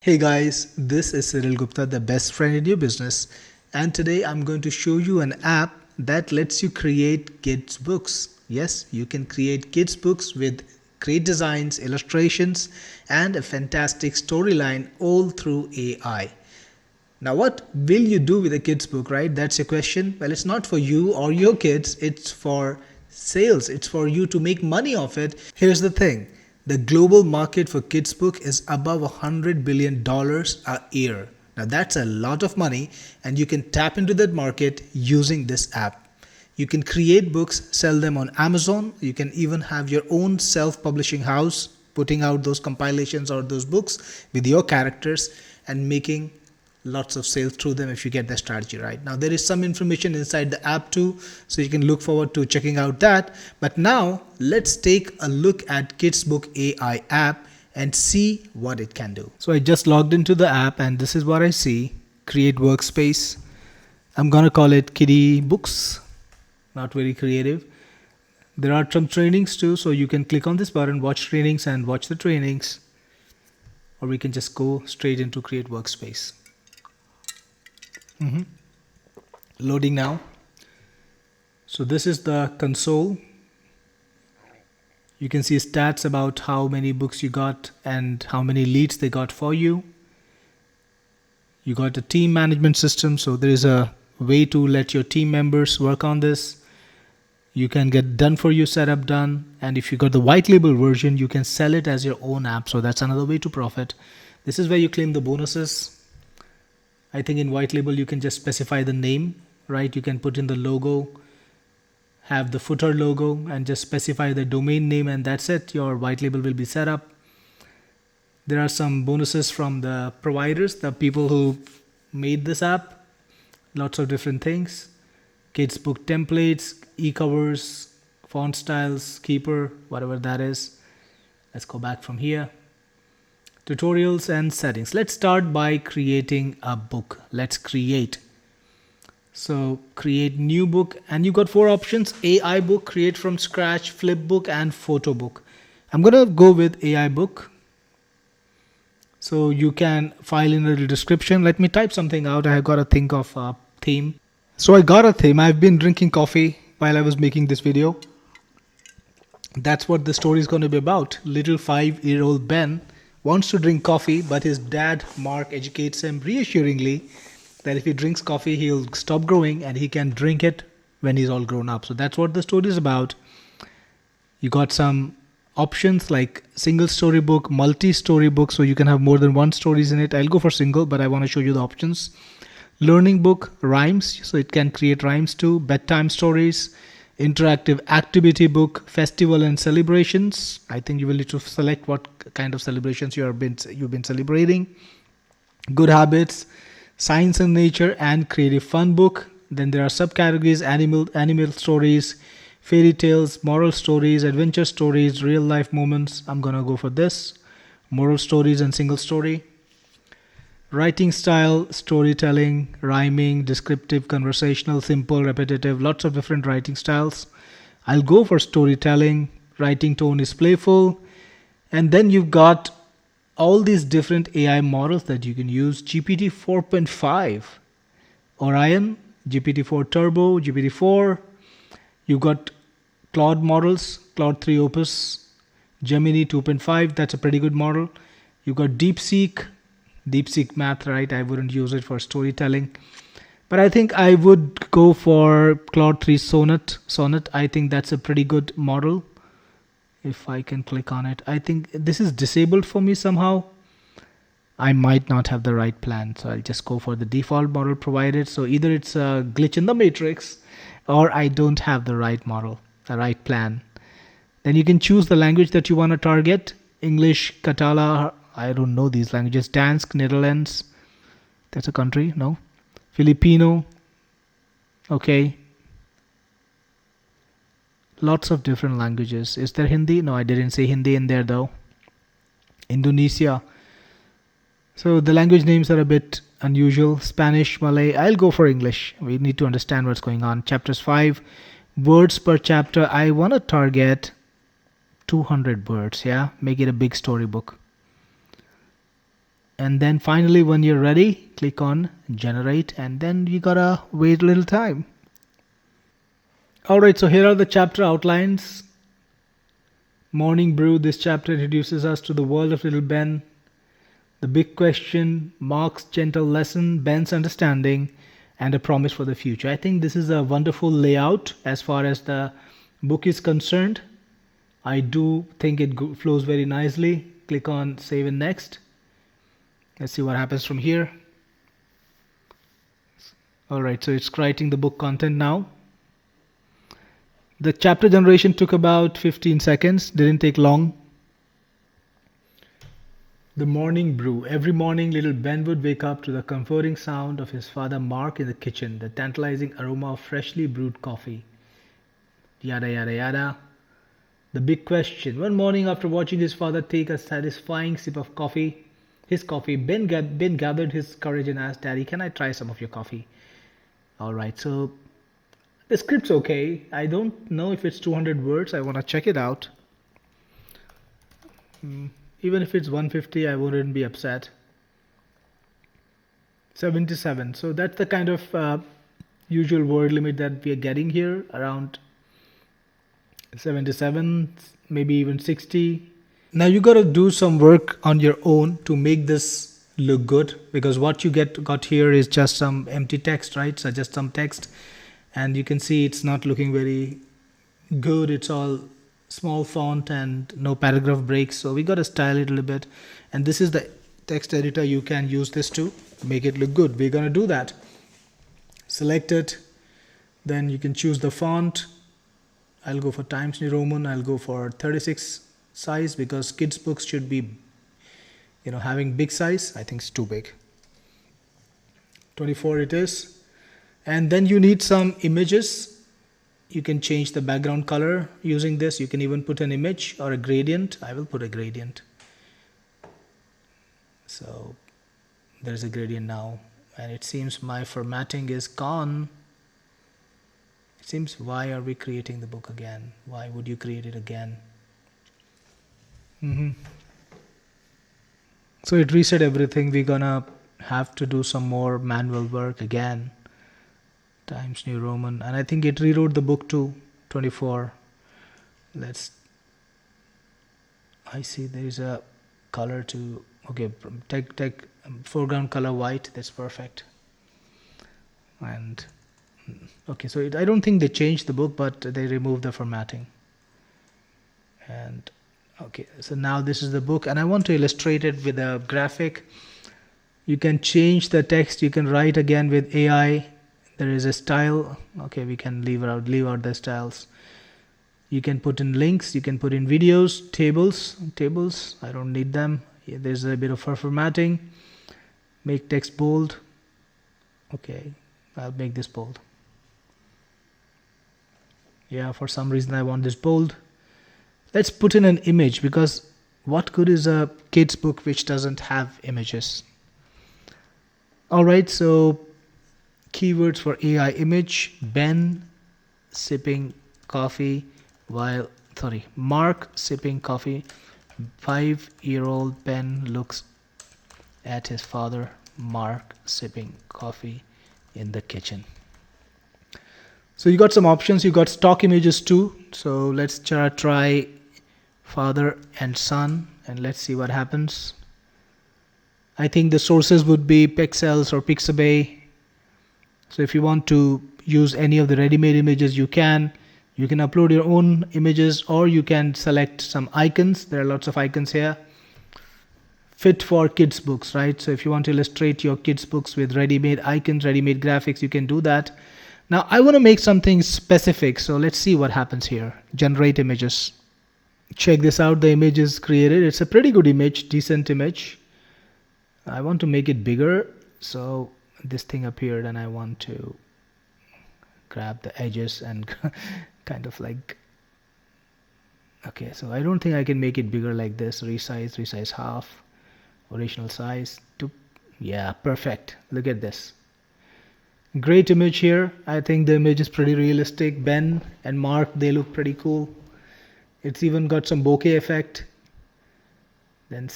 Hey guys, this is Cyril Gupta, the best friend in your business, and today I'm going to show you an app that lets you create kids books. Yes, you can create kids books with great designs, illustrations, and a fantastic storyline all through AI. Now, what will you do with a kids book, right? That's your question. Well, it's not for you or your kids, it's for sales. It's for you to make money off it. Here's the thing. The global market for kids book is above $100 billion a year. Now that's a lot of money and you can tap into that market using this app. You can create books, sell them on Amazon. You can even have your own self-publishing house putting out those compilations or those books with your characters and making lots of sales through them if you get the strategy right. Now there is some information inside the app too, so you can look forward to checking out that. But now let's take a look at Kidsbook AI app and see what it can do. So I just logged into the app and this is what I see. Create workspace. I'm gonna call it Kiddie Books. Not very creative. There are some trainings too, so you can click on this button, watch trainings and watch the trainings, or we can just go straight into create workspace. Loading now. So this is the console. You can see stats about how many books you got and how many leads they got for you. You got a team management system, so there is a way to let your team members work on this. You can get done for you setup done, and if you got the white label version, you can sell it as your own app, so that's another way to profit. This is where you claim the bonuses. I think in white label you can just specify the name, right? You can put in the logo, have the footer logo, and just specify the domain name, and that's it. Your white label will be set up. There are some bonuses from the providers, the people who made this app. Lots of different things. Kids book templates, e-covers, font styles, keeper, whatever that is. Let's go back from here. Tutorials and settings. Let's start by creating a book. Let's create. So create new book, and you got 4 options: AI book, create from scratch, flipbook, and photo book. I'm gonna go with AI book. So you can file in a little description. Let me type something out. I have got to think of a theme. So I got a theme. I've been drinking coffee while I was making this video. That's what the story is going to be about. Little 5-year-old Ben wants to drink coffee, but his dad, Mark, educates him reassuringly that if he drinks coffee, he'll stop growing and he can drink it when he's all grown up. So that's what the story is about. You got some options like single story book, multi-story book, so you can have more than one stories in it. I'll go for single, but I want to show you the options. Learning book, rhymes, so it can create rhymes too. Bedtime stories, interactive activity book, festival and celebrations. I think you will need to select what kind of celebrations you've been celebrating. Good habits, science and nature, and creative fun book. Then there are subcategories: animal stories, fairy tales, moral stories, adventure stories, real life moments. I'm gonna go for this: moral stories and single story. Writing style, storytelling, rhyming, descriptive, conversational, simple, repetitive, lots of different writing styles. I'll go for storytelling. Writing tone is playful. And then you've got all these different AI models that you can use. GPT 4.5, Orion, GPT-4 Turbo, GPT-4. You've got Claude models, Claude 3 Opus, Gemini 2.5, that's a pretty good model. You've got DeepSeek Math, right? I wouldn't use it for storytelling, but I think I would go for Claude 3 Sonnet. I think that's a pretty good model. If I can click on it, I think this is disabled for me somehow. I might not have the right plan, so I'll just go for the default model provided. So either it's a glitch in the matrix or I don't have the right model, the right plan. Then you can choose the language that you want to target: English, Katala, I don't know these languages, Dansk, Netherlands, that's a country, no? Filipino, okay. Lots of different languages. Is there Hindi? No, I didn't say Hindi in there though. Indonesia. So the language names are a bit unusual. Spanish, Malay. I'll go for English. We need to understand what's going on. Chapters 5. Words per chapter. I want to target 200 words. Yeah, make it a big storybook. And then finally, when you're ready, click on generate, and then you gotta wait a little time. Alright, so here are the chapter outlines. Morning Brew, this chapter introduces us to the world of little Ben. The big question, Mark's gentle lesson, Ben's understanding, and a promise for the future. I think this is a wonderful layout as far as the book is concerned. I do think it flows very nicely. Click on save and next. Let's see what happens from here. Alright, so it's writing the book content now. The chapter generation took about 15 seconds, didn't take long. The morning brew. Every morning, little Ben would wake up to the comforting sound of his father Mark in the kitchen, the tantalizing aroma of freshly brewed coffee. Yada yada yada. The big question. One morning, after watching his father take a satisfying sip of his coffee, Ben gathered his courage and asked, "Daddy, can I try some of your coffee?" Alright, so the script's okay. I don't know if it's 200 words. I want to check it out. Even if it's 150, I wouldn't be upset. 77. So that's the kind of usual word limit that we are getting here, around 77, maybe even 60. Now you got to do some work on your own to make this look good, because what you got here is just some empty text, right? So just some text, and you can see it's not looking very good. It's all small font and no paragraph breaks, so we got to style it a little bit. And this is the text editor. You can use this to make it look good. We're going to do that. Select it, then you can choose the font. I'll go for Times New Roman. I'll go for 36 size, because Kidsbooks should be, having big size. I think it's too big. 24 it is. And then you need some images. You can change the background color using this. You can even put an image or a gradient. I will put a gradient. So there's a gradient now, and it seems my formatting is gone. It seems, why are we creating the book again? Why would you create it again? So it reset everything. We're gonna have to do some more manual work again. Times New Roman, and I think it rewrote the book to 24. I see there is a color to, okay, take foreground color white. That's perfect. And okay, so I don't think they changed the book, but they removed the formatting. And okay, so now this is the book, and I want to illustrate it with a graphic. You can change the text. You can write again with AI. There is a style. Okay, we can leave out the styles. You can put in links. You can put in videos, tables. I don't need them. There's a bit of formatting. Make text bold. Okay, I'll make this bold. Yeah, for some reason I want this bold. Let's put in an image, because what good is a kids book which doesn't have images? Alright, so keywords for AI image: Ben sipping coffee Mark sipping coffee. 5-year-old Ben looks at his father Mark sipping coffee in the kitchen. So you got some options. You got stock images too. So let's try father and son, and let's see what happens. I think the sources would be Pexels or Pixabay. So if you want to use any of the ready-made images, you can upload your own images, or you can select some icons. There are lots of icons here. Fit for kids books, right? So if you want to illustrate your kids books with ready-made icons, ready-made graphics, you can do that. Now I want to make something specific, so let's see what happens here. Generate images. Check this out. The image is created. It's a pretty good image, decent image. I want to make it bigger, so this thing appeared, and I want to grab the edges and kind of like, okay, so I don't think I can make it bigger like this. Resize half, original size to, yeah, perfect. Look at this. Great image here. I think the image is pretty realistic. Ben and Mark, they look pretty cool. It's even got some bokeh effect. Then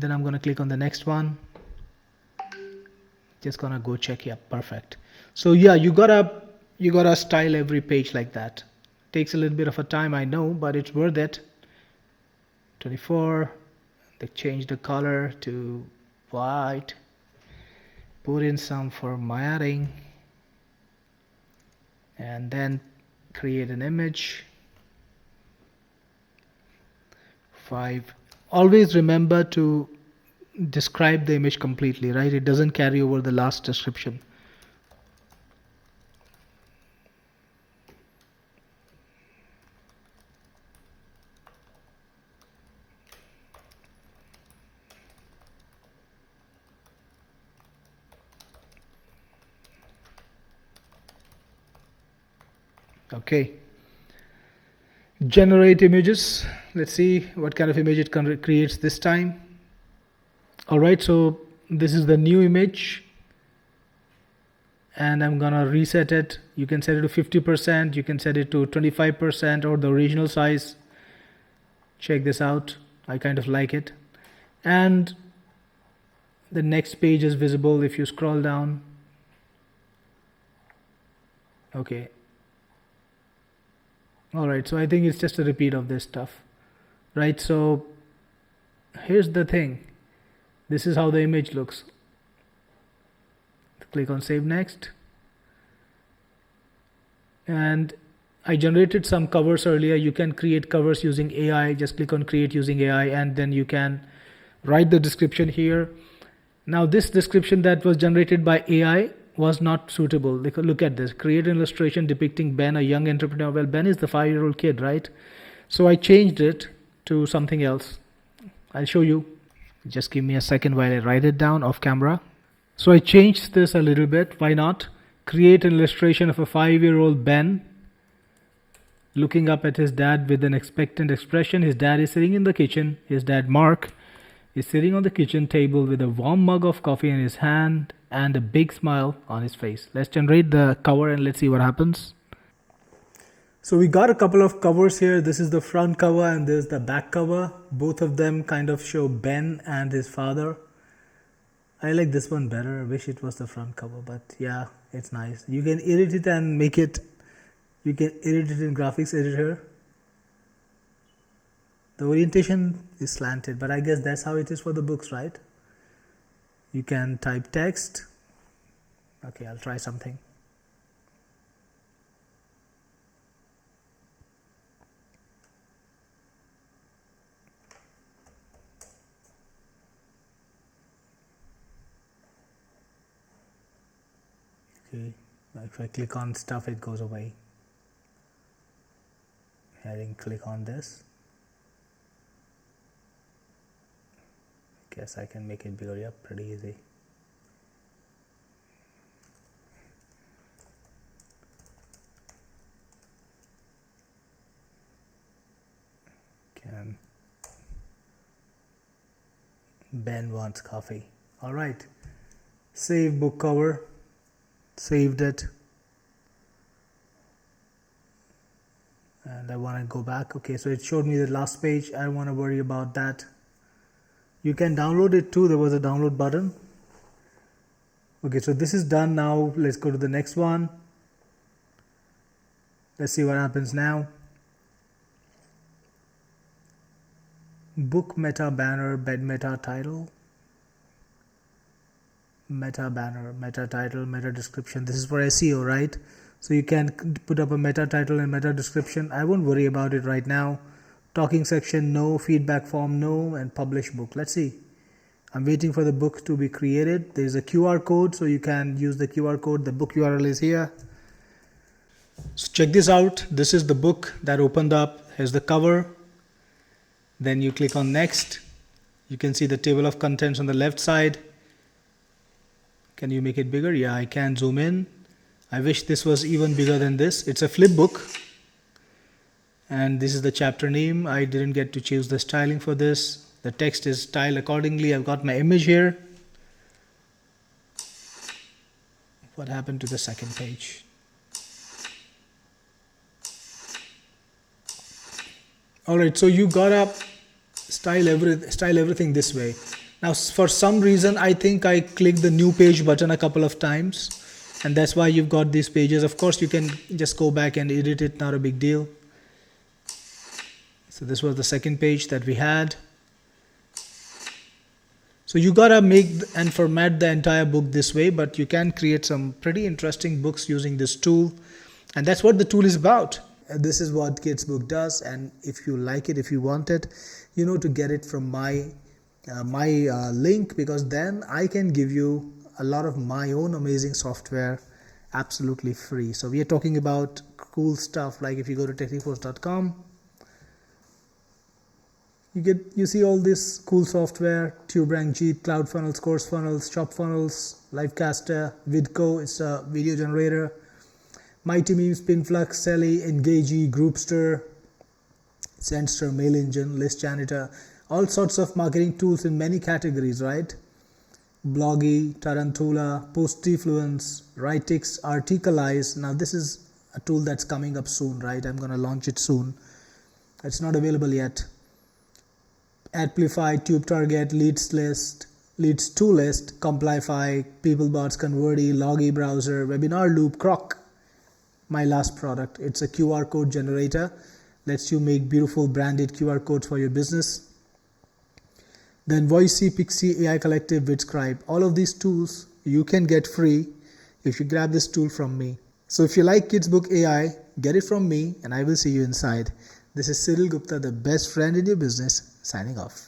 I'm going to click on the next one. Just gonna go check. Yeah, perfect. So yeah, you gotta style every page like that. Takes a little bit of a time, I know, but it's worth it. 24. They change the color to white. Put in some formatting, and then create an image. 5. Always remember to describe the image completely, right? It doesn't carry over the last description. Okay. Generate images. Let's see what kind of image it creates this time. Alright, so this is the new image, and I'm gonna reset it. You can set it to 50%, you can set it to 25%, or the original size. Check this out, I kind of like it. And the next page is visible if you scroll down. Okay. Alright, so I think it's just a repeat of this stuff, right? So here's the thing. This is how the image looks. Click on Save Next. And I generated some covers earlier. You can create covers using AI. Just click on Create using AI, and then you can write the description here. Now this description that was generated by AI was not suitable. Look at this. Create an illustration depicting Ben, a young entrepreneur. Well, Ben is the 5-year-old kid, right? So I changed it to something else. I'll show you. Just give me a second while I write it down off camera. So I changed this a little bit. Why not? Create an illustration of a 5-year-old Ben looking up at his dad with an expectant expression. His dad is sitting in the kitchen. His dad, Mark, is sitting on the kitchen table with a warm mug of coffee in his hand and a big smile on his face. Let's generate the cover and let's see what happens. So we got a couple of covers here. This is the front cover and there's the back cover. Both of them kind of show Ben and his father. I like this one better. I wish it was the front cover, but yeah, it's nice. You can edit it and make it, you can edit it in graphics editor. The orientation is slanted, but I guess that's how it is for the books, right? You can type text. Okay, I'll try something. Okay, if I click on stuff, it goes away. I didn't click on this. Guess I can make it bigger. Yep, pretty easy. Ben wants coffee. All right. Save book cover. Saved it. And I want to go back. Okay, so it showed me the last page. I don't want to worry about that. You can download it too. There was a download button. Okay, so this is done now. Let's go to the next one. Let's see what happens now. Book meta banner, bed meta title. Meta banner, meta title, meta description. This is for SEO, right? So you can put up a meta title and meta description. I won't worry about it right now. Talking section, no. Feedback form, no. And publish book. Let's see. I'm waiting for the book to be created. There's a QR code, so you can use the QR code. The book URL is here. So check this out. This is the book that opened up. Here's the cover. Then you click on next. You can see the table of contents on the left side. Can you make it bigger? Yeah, I can zoom in. I wish this was even bigger than this. It's a flip book. And this is the chapter name. I didn't get to choose the styling for this. The text is styled accordingly. I've got my image here. What happened to the second page? Alright, so you gotta style everything this way. Now, for some reason, I think I clicked the new page button a couple of times, and that's why you've got these pages. Of course, you can just go back and edit it, not a big deal. So this was the second page that we had. So you gotta make and format the entire book this way, but you can create some pretty interesting books using this tool. And that's what the tool is about. This is what Kidsbook does. And if you like it, if you want it, you know to get it from my link, because then I can give you a lot of my own amazing software absolutely free. So we are talking about cool stuff like if you go to techniforce.com, you see all this cool software: TubeRank, Jeet, Cloud Funnels, Course Funnels, Shop Funnels, Livecaster, Vidco, it's a video generator, Mighty Memes, Pinflux, Selly, Engagey, Groupster, Sendster, Mail Engine, List Janitor, all sorts of marketing tools in many categories, right? Bloggy, Tarantula, Postifluence, Writix, Articleize. Now this is a tool that's coming up soon, right? I'm going to launch it soon. It's not available yet. Amplify, TubeTarget, Leads List, Leads to List, Complify, PeopleBots, Converty, Loggy Browser, Webinar Loop, Croc. My last product. It's a QR code generator. Lets you make beautiful branded QR codes for your business. Then Voicey, Pixie, AI Collective, Vidscribe. All of these tools you can get free if you grab this tool from me. So if you like Kidsbook AI, get it from me and I will see you inside. This is Cyril Gupta, the best friend in your business, signing off.